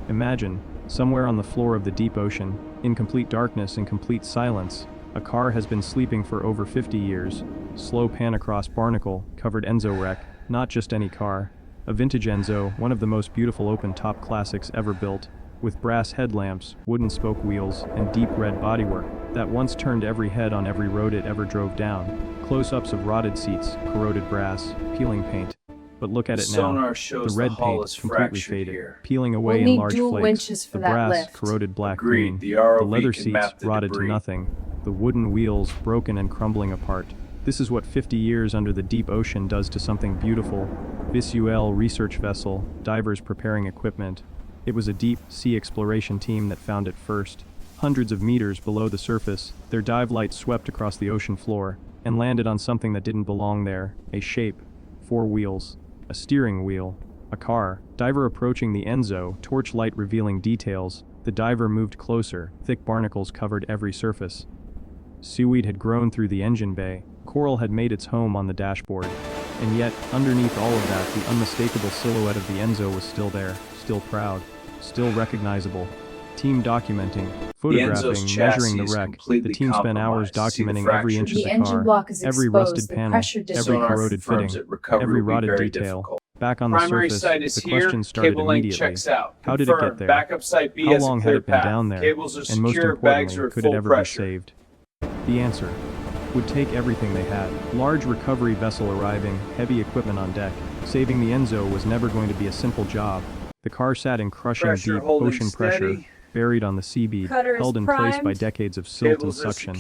Imagine, somewhere on the floor of the deep ocean, in complete darkness and complete silence, a car has been sleeping for over 50 years. Slow pan across barnacle-covered Enzo wreck, not just any car. A vintage Enzo, one of the most beautiful open-top classics ever built, with brass headlamps, wooden spoke wheels, and deep red bodywork, that once turned every head on every road it ever drove down. Close-ups of rotted seats, corroded brass, peeling paint. But look at it now. The red paint completely faded, peeling away in large flakes. The brass corroded black-green. The leather seats rotted to nothing. The wooden wheels broken and crumbling apart. This is what 50 years under the deep ocean does to something beautiful. Visuel research vessel, divers preparing equipment. It was a deep sea exploration team that found it first. Hundreds of meters below the surface, their dive lights swept across the ocean floor and landed on something that didn't belong there. A shape, 4 wheels. A steering wheel, a car. Diver approaching the Enzo, torchlight revealing details. The diver moved closer, thick barnacles covered every surface. Seaweed had grown through the engine bay, coral had made its home on the dashboard. And yet, underneath all of that, the unmistakable silhouette of the Enzo was still there, still proud, still recognizable. Team documenting, photographing, measuring the wreck. The team spent hours documenting every inch of the car, every rusted panel, every corroded fitting, every rotted detail. Back on the surface, the question started immediately. How did it get there? How long had it been down there? And most importantly, could it ever be saved? The answer would take everything they had. Large recovery vessel arriving, heavy equipment on deck. Saving the Enzo was never going to be a simple job. The car sat in crushing deep ocean pressure, buried on the seabed, held in place by decades of silt and suction.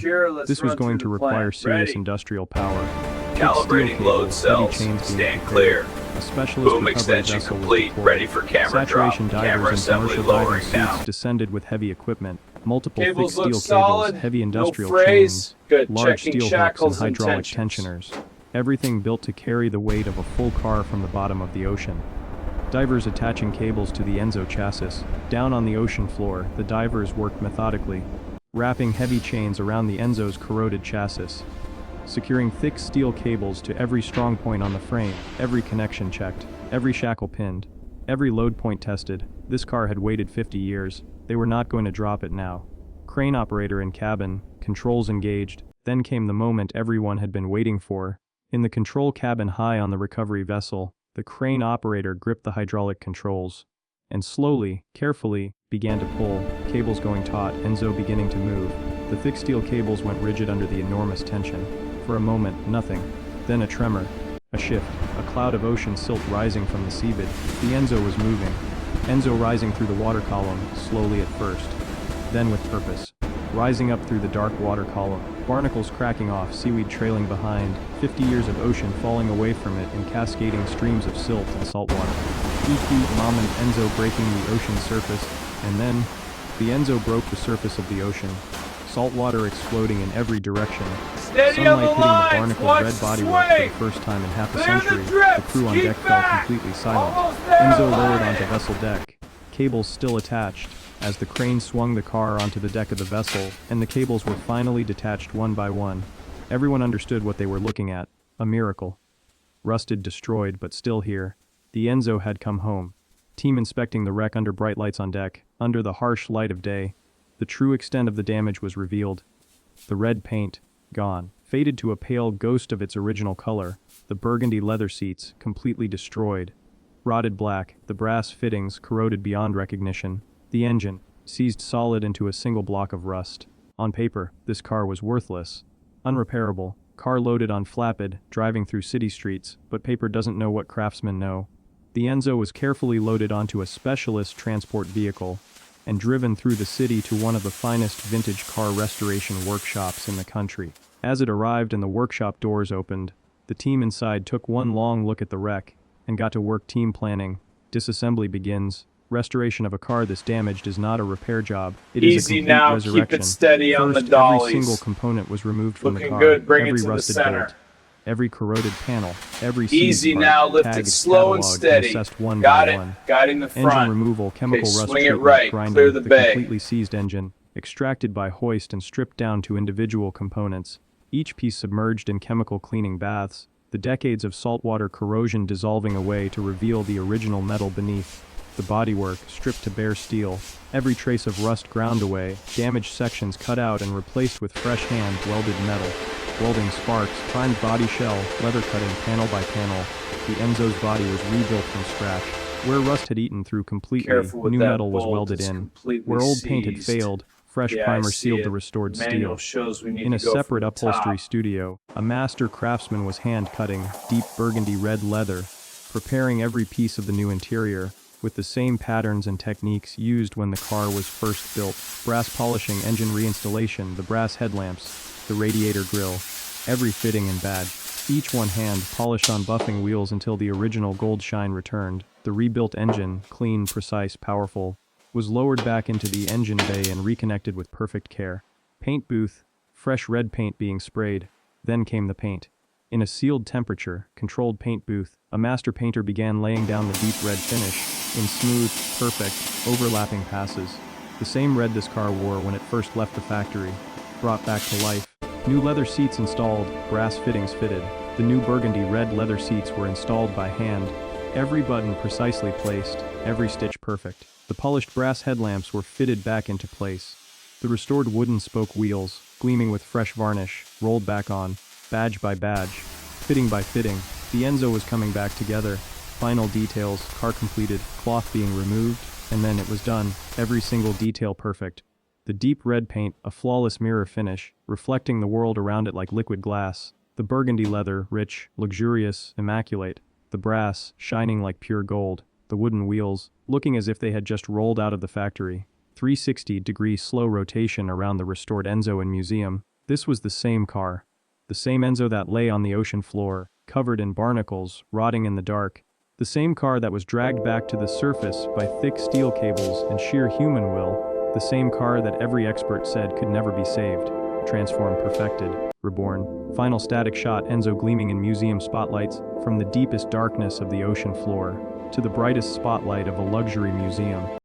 This was going to require serious industrial power. Calibrating load cells. Stand clear. A specialist Boom recovery extension vessel was complete. deployed. Ready for camera drop. Saturation Camera divers and assembly commercial diving lowering now. suits descended with heavy equipment. Multiple thick Cables steel look cables, solid, heavy no industrial frays. chains, Good. large Checking steel hooks and shackles and hydraulic tensioners. tensioners. Everything built to carry the weight of a full car from the bottom of the ocean. Divers attaching cables to the Enzo chassis. Down on the ocean floor, the divers worked methodically, wrapping heavy chains around the Enzo's corroded chassis. Securing thick steel cables to every strong point on the frame, every connection checked, every shackle pinned, every load point tested. This car had waited 50 years. They were not going to drop it now. Crane operator in cabin, controls engaged. Then came the moment everyone had been waiting for. In the control cabin high on the recovery vessel, the crane operator gripped the hydraulic controls and slowly, carefully, began to pull, cables going taut, Enzo beginning to move. The thick steel cables went rigid under the enormous tension. For a moment, nothing. Then a tremor, a shift, a cloud of ocean silt rising from the seabed. The Enzo was moving. Enzo rising through the water column, slowly at first, then with purpose. Rising up through the dark water column, barnacles cracking off, seaweed trailing behind, 50 years of ocean falling away from it in cascading streams of silt and salt water. Iki, Mom and Enzo breaking the ocean surface, and then, the Enzo broke the surface of the ocean. Salt water exploding in every direction. Steady Sunlight on the hitting the lines. barnacle's Watch red the bodywork for swing. the first time in half a Clear the century. The drips. crew on Keep deck fell back. completely silent. Almost there. Enzo lowered Line onto it. vessel deck, cables still attached, as the crane swung the car onto the deck of the vessel, and the cables were finally detached one by one. Everyone understood what they were looking at, a miracle. Rusted, destroyed, but still here. The Enzo had come home. Team inspecting the wreck under bright lights on deck, under the harsh light of day. The true extent of the damage was revealed. The red paint, gone, faded to a pale ghost of its original color. The burgundy leather seats, completely destroyed. Rotted black, the brass fittings corroded beyond recognition. The engine, seized solid into a single block of rust. On paper, this car was worthless. Unrepairable, car loaded on flatbed, driving through city streets, but paper doesn't know what craftsmen know. The Enzo was carefully loaded onto a specialist transport vehicle and driven through the city to one of the finest vintage car restoration workshops in the country. As it arrived and the workshop doors opened, the team inside took one long look at the wreck and got to work. Team planning. Disassembly begins. Restoration of a car this damaged is not a repair job. It is a Easy complete now. resurrection. Keep it steady on the First, every single dollies. component was removed from the Looking car. good. Bring it Every to the rusted center. bolt, every corroded panel, every Easy seized part, now. Lift tagged, it slow and cataloged, steady. assessed one Got by it. one. Guiding the Engine front. removal, chemical Okay, rust swing it treatment, right. grinding, Clear the bay. completely seized engine, extracted by hoist and stripped down to individual components, each piece submerged in chemical cleaning baths, the decades of saltwater corrosion dissolving away to reveal the original metal beneath. the bodywork stripped to bare steel, every trace of rust ground away, damaged sections cut out and replaced with fresh hand-welded metal. Welding sparks, primed body shell, leather cutting panel by panel. The Enzo's body was rebuilt from scratch. Where rust had eaten through completely, new metal was welded in. Where old paint had failed, fresh primer sealed the restored steel. In a separate upholstery studio, a master craftsman was hand-cutting deep burgundy red leather, preparing every piece of the new interior, with the same patterns and techniques used when the car was first built. Brass polishing, engine reinstallation, the brass headlamps, the radiator grille, every fitting and badge. Each one hand polished on buffing wheels until the original gold shine returned. The rebuilt engine, clean, precise, powerful, was lowered back into the engine bay and reconnected with perfect care. Paint booth, fresh red paint being sprayed. Then came the paint. In a sealed temperature, controlled paint booth, a master painter began laying down the deep red finish, in smooth, perfect, overlapping passes. The same red this car wore when it first left the factory, brought back to life. New leather seats installed, brass fittings fitted. The new burgundy red leather seats were installed by hand, every button precisely placed, every stitch perfect. The polished brass headlamps were fitted back into place. The restored wooden spoke wheels, gleaming with fresh varnish, rolled back on, badge by badge, fitting by fitting. The Enzo was coming back together. Final details, car completed, cloth being removed, and then it was done, every single detail perfect. The deep red paint, a flawless mirror finish, reflecting the world around it like liquid glass. The burgundy leather, rich, luxurious, immaculate. The brass, shining like pure gold. The wooden wheels, looking as if they had just rolled out of the factory. 360-degree slow rotation around the restored Enzo in museum. This was the same car. The same Enzo that lay on the ocean floor, covered in barnacles, rotting in the dark. The same car that was dragged back to the surface by thick steel cables and sheer human will. The same car that every expert said could never be saved. Transformed, perfected, reborn. Final static shot, Enzo gleaming in museum spotlights, from the deepest darkness of the ocean floor to the brightest spotlight of a luxury museum.